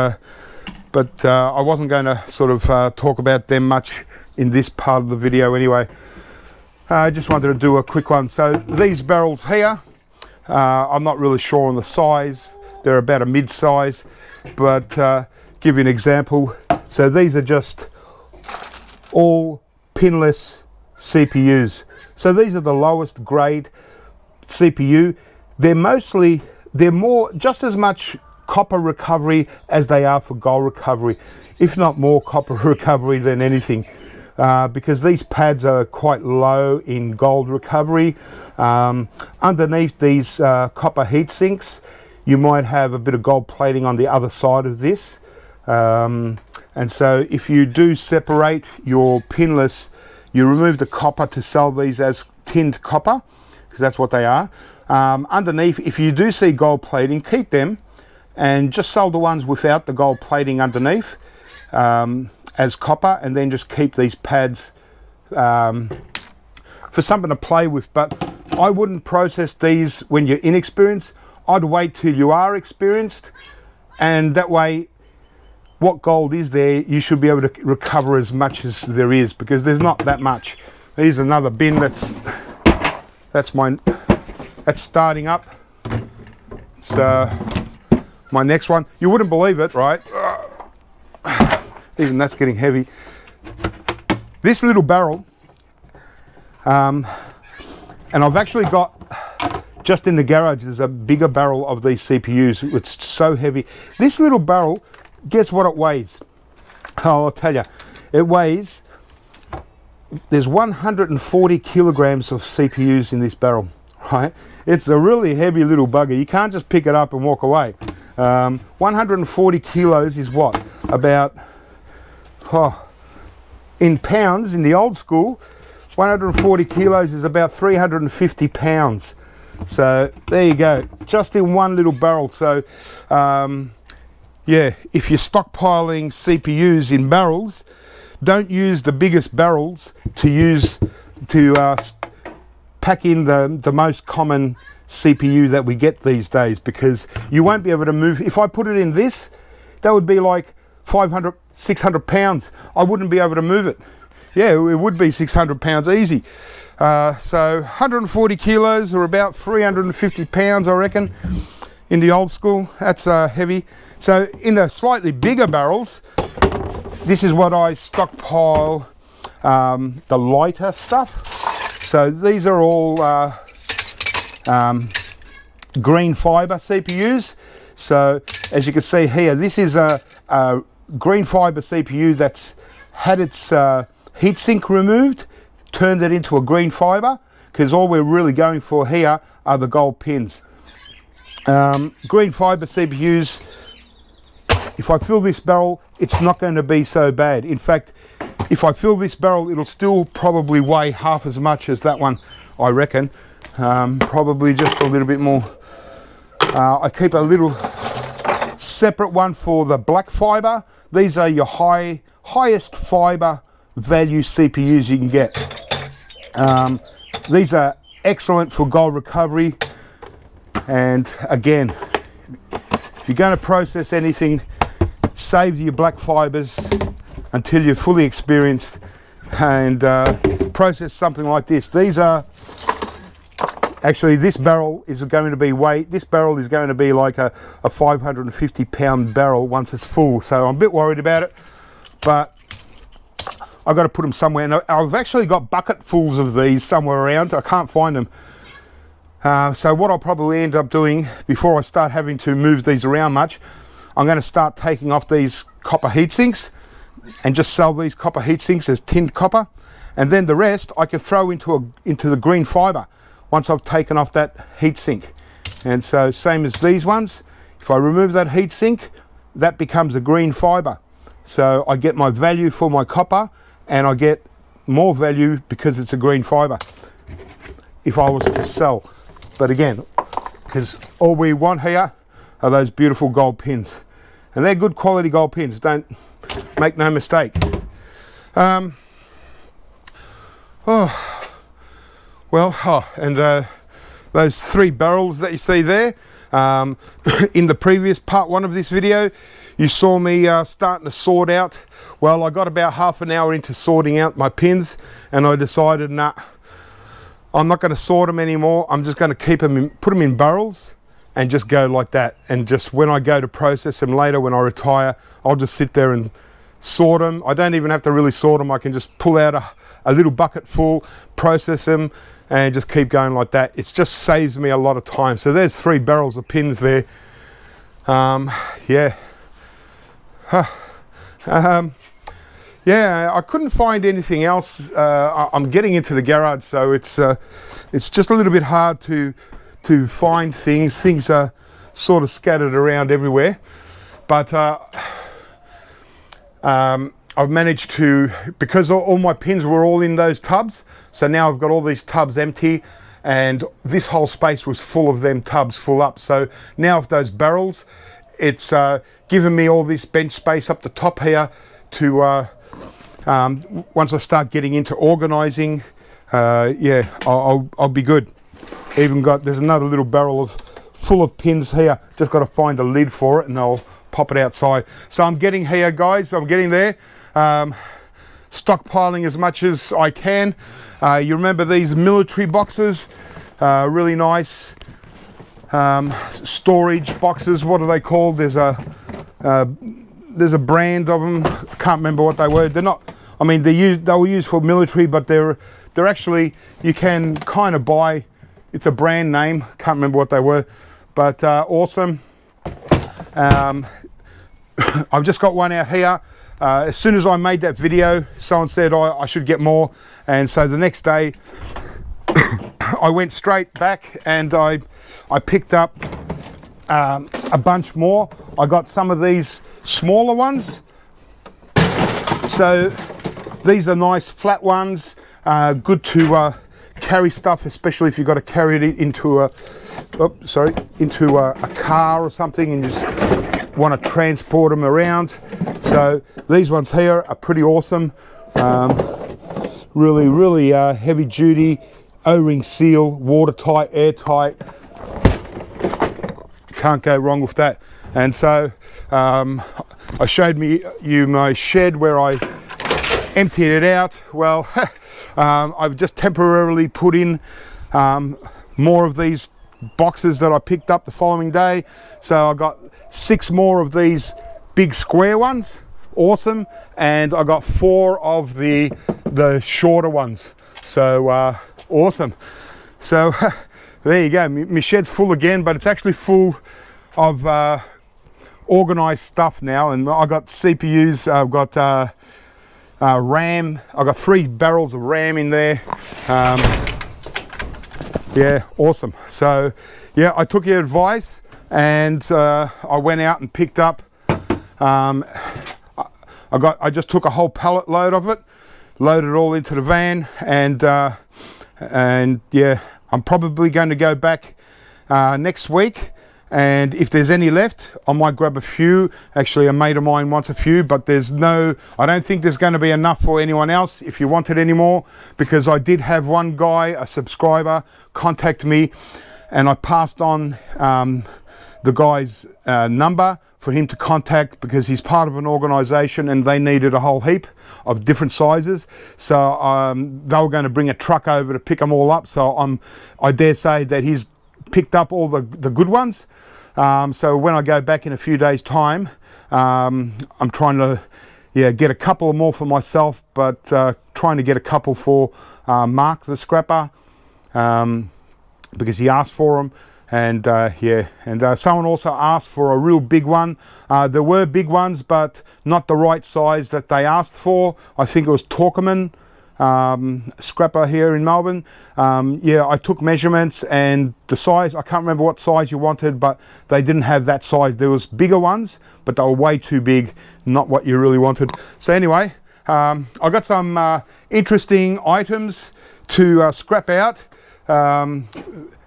but I wasn't going to sort of talk about them much in this part of the video anyway. I just wanted to do a quick one. So these barrels here, I'm not really sure on the size. They're about a mid-size, but give you an example. So these are just all pinless CPUs. So these are the lowest grade CPU. They're more, just as much copper recovery as they are for gold recovery, if not more copper recovery than anything. Because these pads are quite low in gold recovery. Underneath these copper heat sinks, you might have a bit of gold plating on the other side of this. And so if you do separate your pinless, you remove the copper to sell these as tinned copper, because that's what they are. Underneath, if you do see gold plating, keep them and just sell the ones without the gold plating underneath as copper, and then just keep these pads for something to play with. But I wouldn't process these when you're inexperienced. I'd wait till you are experienced, and that way what gold is there, you should be able to recover as much as there is, because there's not that much. Here's another bin that's starting up. So my next one, you wouldn't believe it, right? Even that's getting heavy. This little barrel, and I've actually got, just in the garage, there's a bigger barrel of these CPUs. It's so heavy. This little barrel, guess what it weighs? Oh, I'll tell you. It weighs, there's 140 kilograms of CPUs in this barrel, right? It's a really heavy little bugger. You can't just pick it up and walk away. 140 kilos is what? About, in pounds, in the old school, 140 kilos is about 350 pounds. So there you go, just in one little barrel. So yeah, if you're stockpiling CPUs in barrels, don't use the biggest barrels to pack in the most common CPU that we get these days, because you won't be able to move. If I put it in this, that would be like 500, 600 pounds. I wouldn't be able to move it. Yeah, it would be 600 pounds easy. So 140 kilos, or about 350 pounds, I reckon, in the old school. That's heavy. So in the slightly bigger barrels, this is what I stockpile, the lighter stuff. So these are all green fiber CPUs. So as you can see here, this is a green fiber CPU that's had its heatsink removed, turned it into a green fiber, because all we're really going for here are the gold pins. Green fiber CPUs, if I fill this barrel, it's not going to be so bad. In fact, if I fill this barrel, it'll still probably weigh half as much as that one, I reckon. Probably just a little bit more. I keep a little separate one for the black fiber. These are your highest fiber value CPUs you can get. These are excellent for gold recovery. And again, if you're going to process anything, save your black fibers until you're fully experienced, and process something like this. These are actually, this barrel is going to be this barrel is going to be like a 550 pound barrel once it's full. So I'm a bit worried about it, but I've got to put them somewhere. And I've actually got bucketfuls of these somewhere around. I can't find them. So what I'll probably end up doing, before I start having to move these around much, I'm going to start taking off these copper heat sinks and just sell these copper heat sinks as tinned copper, and then the rest I can throw into the green fiber once I've taken off that heat sink. And so same as these ones, if I remove that heat sink, that becomes a green fiber. So I get my value for my copper, and I get more value because it's a green fiber if I was to sell. But again, because all we want here are those beautiful gold pins, and they're good quality gold pins, don't make no mistake. And those 3 barrels that you see there, in the previous part 1 of this video, you saw me starting to sort out. Well, I got about half an hour into sorting out my pins, and I decided, nah, I'm not going to sort them anymore. I'm just going to keep them put them in barrels and just go like that. And just when I go to process them later, when I retire, I'll just sit there and sort them. I don't even have to really sort them. I can just pull out a little bucket full, process them, and just keep going like that. It just saves me a lot of time. So there's 3 barrels of pins there. Yeah. Yeah, I couldn't find anything else. I'm getting into the garage, so it's just a little bit hard to find things. Things are sort of scattered around everywhere, but I've managed to, because all my pins were all in those tubs, so now I've got all these tubs empty, and this whole space was full of them tubs full up. So now with those barrels, it's given me all this bench space up the top here to once I start getting into organizing, yeah, I'll be good. Even there's another little barrel full of pins here. Just got to find a lid for it, and I'll pop it outside. So I'm getting here, guys. I'm getting there. stockpiling as much as I can. You remember these military boxes, really nice storage boxes. What are they called? There's a brand of them. I can't remember what they were. They're not, I mean, they were used for military, but they're actually, you can kind of buy, it's a brand name, can't remember what they were, but awesome. I've just got one out here. As soon as I made that video, someone said I should get more, and so the next day I went straight back and I picked up a bunch more. I got some of these smaller ones, so these are nice flat ones, good to carry stuff, especially if you've got to carry it into a car or something and just want to transport them around. So these ones here are pretty awesome. Really heavy duty, O-ring seal, watertight, airtight. Can't go wrong with that. And so I showed you my shed where I emptied it out. Well, I've just temporarily put in more of these boxes that I picked up the following day. So I got 6 more of these big square ones, awesome, and I got 4 of the shorter ones. So awesome. So there you go. My shed's full again, but it's actually full of organized stuff now. And I got CPUs, I've got RAM, I've got 3 barrels of RAM in there. Yeah, awesome. So yeah, I took your advice and I went out and picked up, I just took a whole pallet load of it, loaded it all into the van, and yeah, I'm probably going to go back next week, and if there's any left I might grab a few. Actually, a mate of mine wants a few, but I don't think there's going to be enough for anyone else if you wanted any more, because I did have one guy, a subscriber, contact me, and I passed on the guy's number for him to contact, because he's part of an organization and they needed a whole heap of different sizes. So they were going to bring a truck over to pick them all up. So I dare say that he's picked up all the good ones. So when I go back in a few days time, I'm trying to get a couple more for myself, but trying to get a couple for Mark the scrapper, because he asked for them. And someone also asked for a real big one. There were big ones, but not the right size that they asked for. I think it was Torqueman scrapper here in Melbourne. Yeah, I took measurements, and the size, I can't remember what size you wanted, but they didn't have that size. There was bigger ones, but they were way too big, not what you really wanted. So anyway, I got some interesting items to scrap out.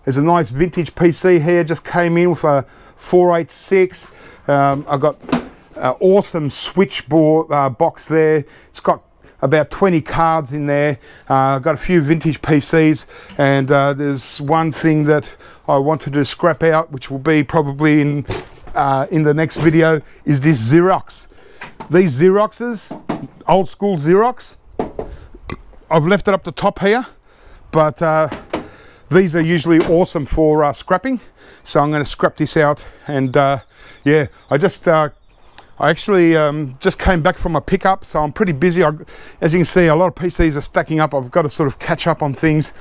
There's a nice vintage PC here, just came in with a 486. I've got an awesome switchboard box there. It's got about 20 cards in there. I've got a few vintage PCs, and there's one thing that I wanted to scrap out, which will be probably in the next video, is this Xerox. These Xeroxes, old school Xerox, I've left it up the top here, but these are usually awesome for scrapping, so I'm going to scrap this out. And yeah, I actually just came back from a pickup, so I'm pretty busy. As you can see, a lot of PCs are stacking up. I've got to sort of catch up on things,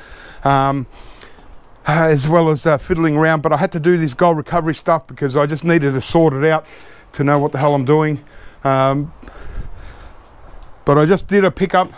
as well as fiddling around. But I had to do this gold recovery stuff because I just needed to sort it out to know what the hell I'm doing. But I just did a pickup.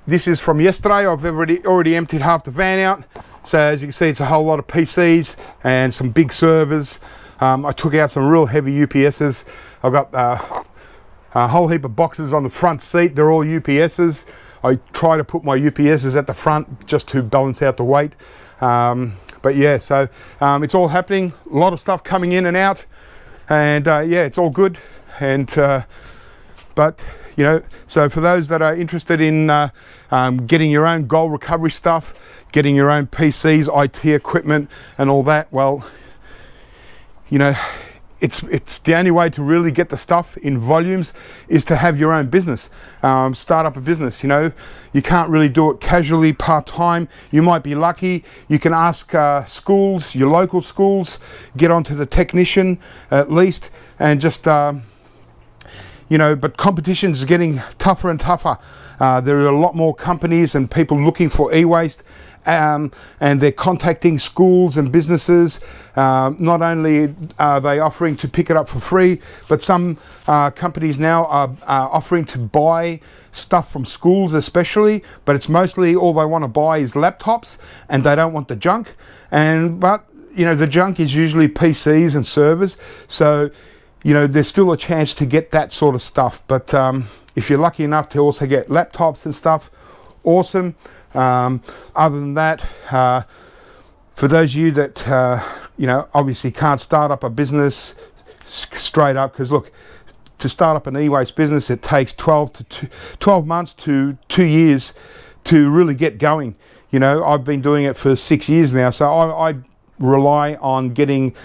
This is from yesterday. I've already emptied half the van out. So as you can see, it's a whole lot of PCs and some big servers. I took out some real heavy UPSs. I've got a whole heap of boxes on the front seat. They're all UPSs. I try to put my UPSs at the front just to balance out the weight. But yeah, so it's all happening. A lot of stuff coming in and out. And yeah, it's all good. And but you know, so for those that are interested in getting your own gold recovery stuff, getting your own PCs, IT equipment and all that, well, you know, it's the only way to really get the stuff in volumes is to have your own business, start up a business. You know, you can't really do it casually part-time. You might be lucky, you can ask schools, your local schools, get onto the technician at least, and just you know, but competition is getting tougher and tougher. There are a lot more companies and people looking for e-waste, and they're contacting schools and businesses. Not only are they offering to pick it up for free, but some companies now are offering to buy stuff from schools especially, but it's mostly all they want to buy is laptops, and they don't want the junk. But you know, the junk is usually PCs and servers, so you know, there's still a chance to get that sort of stuff. But if you're lucky enough to also get laptops and stuff, awesome. Other than that, for those of you that you know, obviously can't start up a business straight up, because look, to start up an e-waste business, it takes 12 months to 2 years to really get going. You know, I've been doing it for 6 years now, so I rely on getting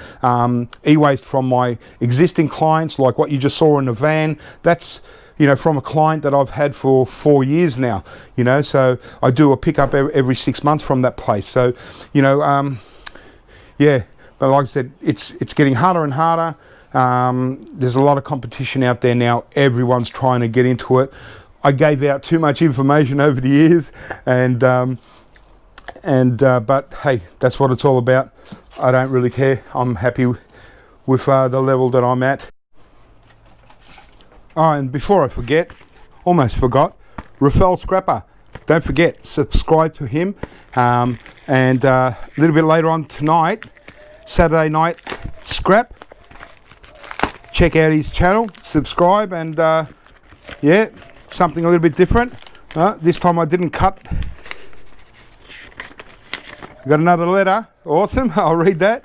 e-waste from my existing clients, like what you just saw in the van. That's, you know, from a client that I've had for 4 years now, you know, so I do a pickup every 6 months from that place. So, you know, yeah, but like I said, it's getting harder and harder. There's a lot of competition out there now. Everyone's trying to get into it. I gave out too much information over the years, but hey, that's what it's all about. I don't really care. I'm happy with the level that I'm at. Oh, and before I forget, almost forgot, Raphael Scrapper, don't forget, subscribe to him. And a little bit later on tonight, Saturday night scrap, check out his channel, subscribe, and yeah, something a little bit different. This time I didn't cut. Got another letter, awesome, I'll read that.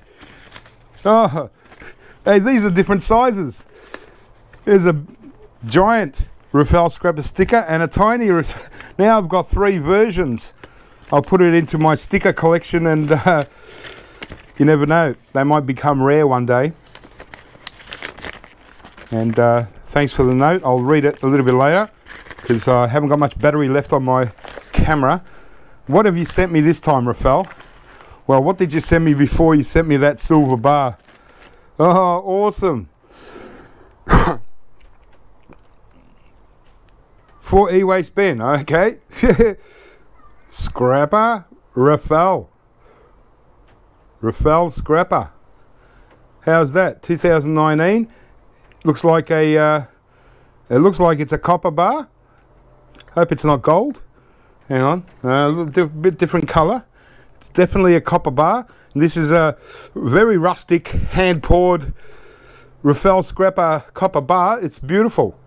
Oh, hey, these are different sizes. There's a giant Raphael Scrapper sticker and a tiny. Now I've got 3 versions. I'll put it into my sticker collection, and you never know, they might become rare one day. And thanks for the note. I'll read it a little bit later because I haven't got much battery left on my camera. What have you sent me this time, Raphael? Well, what did you send me before you sent me that silver bar? Oh, awesome. For e-waste bin, okay. Scrapper, Raphael Scrapper. How's that? 2019. Looks like a. It looks like it's a copper bar. Hope it's not gold. Hang on, a bit different colour. It's definitely a copper bar. This is a very rustic, hand-poured Raphael Scrapper copper bar. It's beautiful.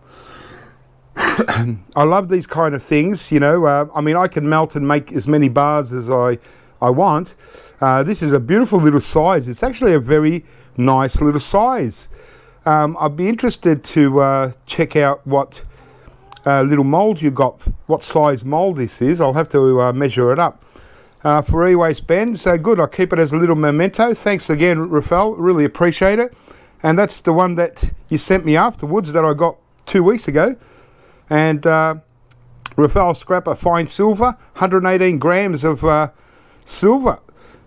I love these kind of things, you know. I mean, I can melt and make as many bars as I want. This is a beautiful little size. It's actually a very nice little size. I'd be interested to check out what little mould you got, what size mould this is. I'll have to measure it up. For e-waste bin, so good. I'll keep it as a little memento. Thanks again, Raphael. Really appreciate it. And that's the one that you sent me afterwards that I got 2 weeks ago. And Raphael Scrapper fine silver, 118 grams of silver.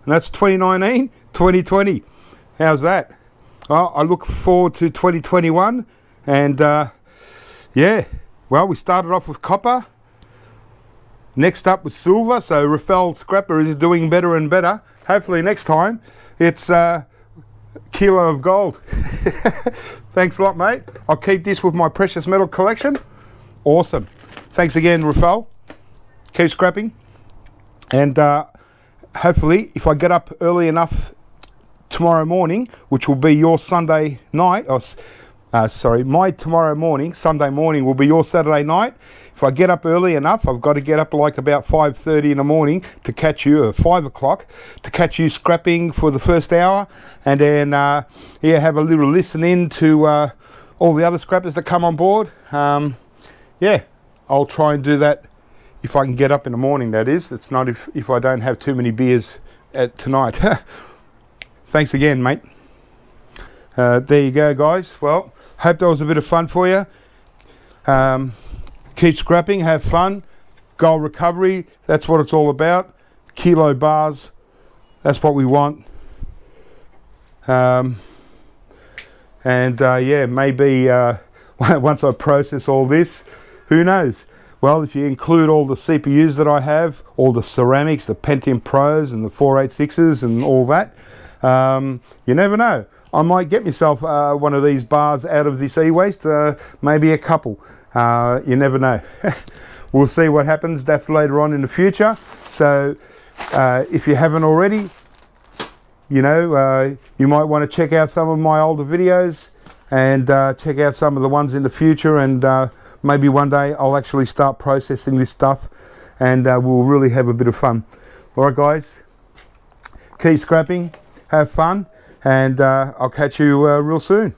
And that's 2019, 2020. How's that? Well, I look forward to 2021. And yeah, well, we started off with copper. Next up with silver, so Raphael Scrapper is doing better and better. Hopefully next time it's a kilo of gold. Thanks a lot, mate. I'll keep this with my precious metal collection. Awesome. Thanks again, Raphael. Keep scrapping. And hopefully, if I get up early enough tomorrow morning, which will be your Sunday night, or sorry, my tomorrow morning, Sunday morning will be your Saturday night. If I get up early enough, I've got to get up like about 5:30 in the morning to catch you, or 5 o'clock, to catch you scrapping for the first hour, and then yeah, have a little listen in to all the other scrappers that come on board. Yeah, I'll try and do that if I can get up in the morning, that is. It's not if I don't have too many beers tonight. Thanks again, mate. There you go, guys. Well, hope that was a bit of fun for you. Keep scrapping, have fun. Gold recovery, that's what it's all about. Kilo bars, that's what we want. Yeah, maybe once I process all this, who knows? Well, if you include all the CPUs that I have, all the ceramics, the Pentium Pros and the 486s and all that, you never know. I might get myself one of these bars out of this eWaste, maybe a couple. You never know. We'll see what happens. That's later on in the future. So if you haven't already, you know, you might want to check out some of my older videos and check out some of the ones in the future, and maybe one day I'll actually start processing this stuff, and we'll really have a bit of fun. Alright guys, keep scrapping, have fun, and I'll catch you real soon.